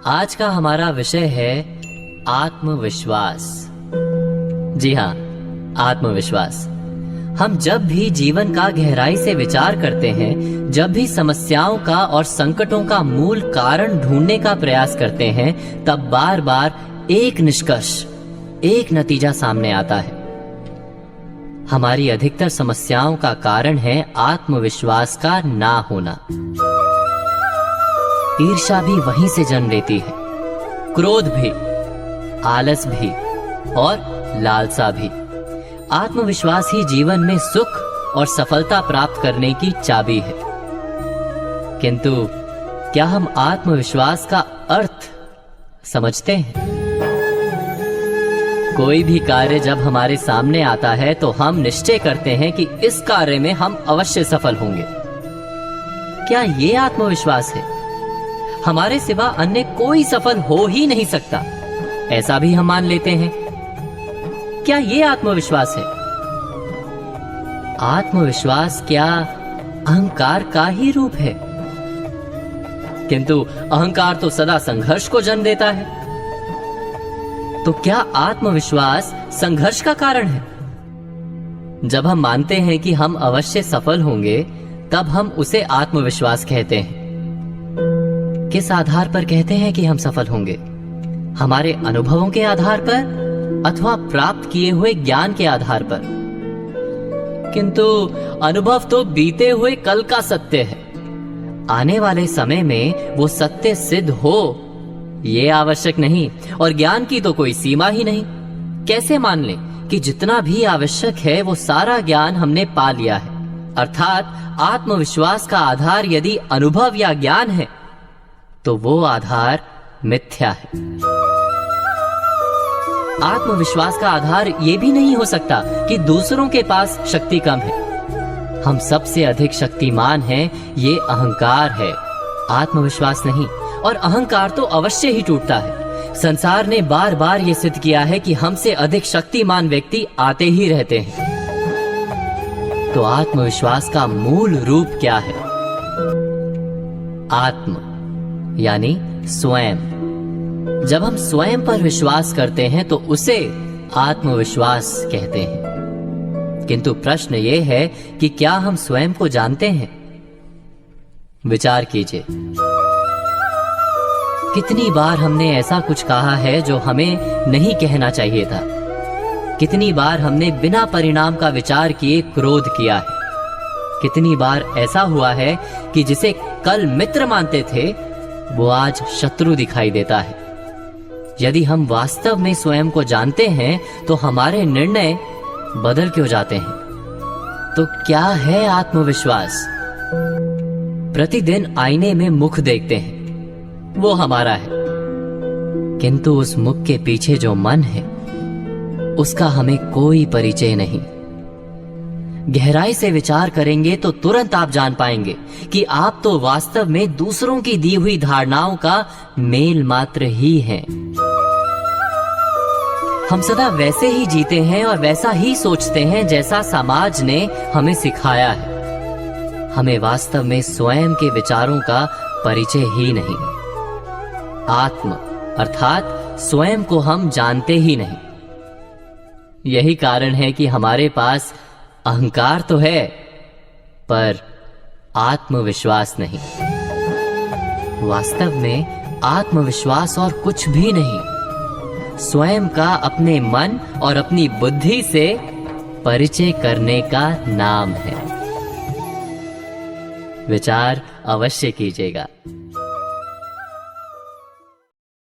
आज का हमारा विषय है आत्मविश्वास। जी हाँ, आत्मविश्वास। हम जब भी जीवन का गहराई से विचार करते हैं, जब भी समस्याओं का और संकटों का मूल कारण ढूंढने का प्रयास करते हैं, तब बार बार एक निष्कर्ष, एक नतीजा सामने आता है। हमारी अधिकतर समस्याओं का कारण है आत्मविश्वास का ना होना। ईर्ष्या भी वहीं से जन्म लेती है, क्रोध भी, आलस भी और लालसा भी। आत्मविश्वास ही जीवन में सुख और सफलता प्राप्त करने की चाबी है। किंतु क्या हम आत्मविश्वास का अर्थ समझते हैं? कोई भी कार्य जब हमारे सामने आता है तो हम निश्चय करते हैं कि इस कार्य में हम अवश्य सफल होंगे। क्या ये आत्मविश्वास है? हमारे सिवा अन्य कोई सफल हो ही नहीं सकता, ऐसा भी हम मान लेते हैं। क्या ये आत्मविश्वास है? आत्मविश्वास क्या अहंकार का ही रूप है? किंतु अहंकार तो सदा संघर्ष को जन्म देता है। तो क्या आत्मविश्वास संघर्ष का कारण है? जब हम मानते हैं कि हम अवश्य सफल होंगे, तब हम उसे आत्मविश्वास कहते हैं। किस आधार पर कहते हैं कि हम सफल होंगे? हमारे अनुभवों के आधार पर अथवा प्राप्त किए हुए ज्ञान के आधार पर? किंतु अनुभव तो बीते हुए कल का सत्य है। आने वाले समय में वो सत्य सिद्ध हो, ये आवश्यक नहीं, और ज्ञान की तो कोई सीमा ही नहीं। कैसे मान लें कि जितना भी आवश्यक है वो सारा ज्ञान हमने पा लिया है? अर्थात आत्मविश्वास का आधार यदि अनुभव या ज्ञान है, तो वो आधार मिथ्या है। आत्मविश्वास का आधार ये भी नहीं हो सकता कि दूसरों के पास शक्ति कम है। हम सबसे अधिक शक्तिमान हैं, ये अहंकार है, आत्मविश्वास नहीं। और अहंकार तो अवश्य ही टूटता है। संसार ने बार बार ये सिद्ध किया है कि हमसे अधिक शक्तिमान व्यक्ति आते ही रहते हैं। तो आत्मविश्वास का मूल रूप क्या है? आत्म यानी स्वयं। जब हम स्वयं पर विश्वास करते हैं तो उसे आत्मविश्वास कहते हैं। किंतु प्रश्न यह है कि क्या हम स्वयं को जानते हैं? विचार कीजिए, कितनी बार हमने ऐसा कुछ कहा है जो हमें नहीं कहना चाहिए था। कितनी बार हमने बिना परिणाम का विचार किए क्रोध किया है। कितनी बार ऐसा हुआ है कि जिसे कल मित्र मानते थे, वो आज शत्रु दिखाई देता है। यदि हम वास्तव में स्वयं को जानते हैं तो हमारे निर्णय बदल क्यों जाते हैं? तो क्या है आत्मविश्वास? प्रतिदिन आईने में मुख देखते हैं, वो हमारा है। किंतु उस मुख के पीछे जो मन है, उसका हमें कोई परिचय नहीं। गहराई से विचार करेंगे तो तुरंत आप जान पाएंगे कि आप तो वास्तव में दूसरों की दी हुई धारणाओं का मेल मात्र ही हैं। हम सदा वैसे ही जीते हैं और वैसा ही सोचते हैं जैसा समाज ने हमें सिखाया है। हमें वास्तव में स्वयं के विचारों का परिचय ही नहीं। आत्म अर्थात स्वयं को हम जानते ही नहीं। यही कारण है कि हमारे पास अहंकार तो है, पर आत्मविश्वास नहीं। वास्तव में आत्मविश्वास और कुछ भी नहीं, स्वयं का अपने मन और अपनी बुद्धि से परिचय करने का नाम है। विचार अवश्य कीजिएगा।